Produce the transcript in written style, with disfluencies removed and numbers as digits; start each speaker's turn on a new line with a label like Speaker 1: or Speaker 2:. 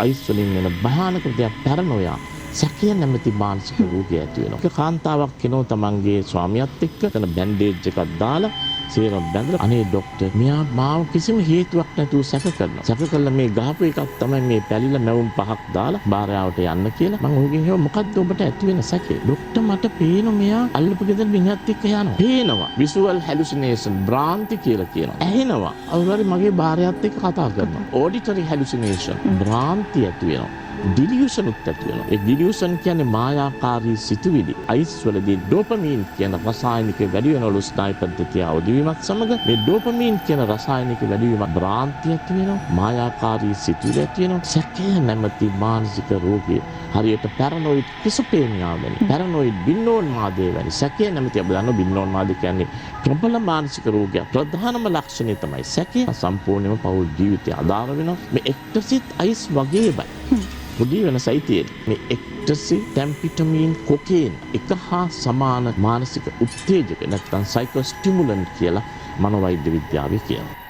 Speaker 1: Ice වලින් වෙන භයානක දෙයක් පැරනොයා සැකය නැමැති මානසික රෝගය ඇති වෙනවා. ඒක කාන්තාවක් කෙනෝ තමන්ගේ ස්වාමියාත් එක්ක එතන බැන්ඩේජ් එකක් දාලා සේරම බැඳලා අනේ ડોක්ටර් මෙයා මාව කිසිම හේතුවක් නැතුව සැක කරනවා. සැක කළා මේ ගහපු එකක් තමයි මේ පැලිලා මැවුම් පහක් දාලා බාරයාවට යන්න කියලා. මම ඔහුගෙන් හෙව මොකද්ද ඔබට ඇති වෙන සැකේ? ડોක්ටර් මට පේනවා මෙයා අල්ලපු ගෙදර මිනිහත් එක්ක යනවා. පේනවා. විසුවල් හැලුසිනේෂන් භ්‍රාන්ති කියලා කියනවා. ඇහෙනවා. අවුරුරි මගේ බාරයාත් එක්ක කතා කරනවා. ඔඩිටරි හැලුසිනේෂන් භ්‍රාන්ති ඇති වෙනවා. ඩිලියුෂන් උත් ඇති වෙනවා. ඒ ඩිලියුෂන් කියන්නේ මායාකාරී සිතුවිලි. අයිස් වලදී ඩෝපමීන් කියන රසායනික වැඩි වෙනවලු ස්නායු පද්ධතිය අවදි වීමත් සමග මේ ඩෝපමීන් කියන රසායනික වැඩි වීම භ්‍රාන්තිය ඇති වෙනවා. මායාකාරී සිතුවිලි ඇති වෙනවා. සැකය නැමැති මානසික රෝගය හරියට පැරනොයිඩ් කිසොපේනියා වැනි පැරනොයිඩ් බින්නෝන්මාදය වැනි සැකය නැමැති අපි දන්නවා බින්නෝන්මාදය කියන්නේ ප්‍රබල මානසික රෝගයක්. ප්‍රධානම ලක්ෂණය තමයි සැකය. සම්පූර්ණයෙන්ම පෞල් ජීවිතය ආධාර වෙනවා. මේ එක්ටසිත් අයිස් වගේමයි. පොඩි වෙනසයි තියෙන්නේ. මේ එක්ටසි, ටැම්පිටමීන්, කොකේන් එක හා සමාන මානසික උත්තේජක නැත්නම් සයිකෝස්ටිමුලන්ට් කියලා මනෝවෛද්‍ය විද්‍යාවේ කියනවා.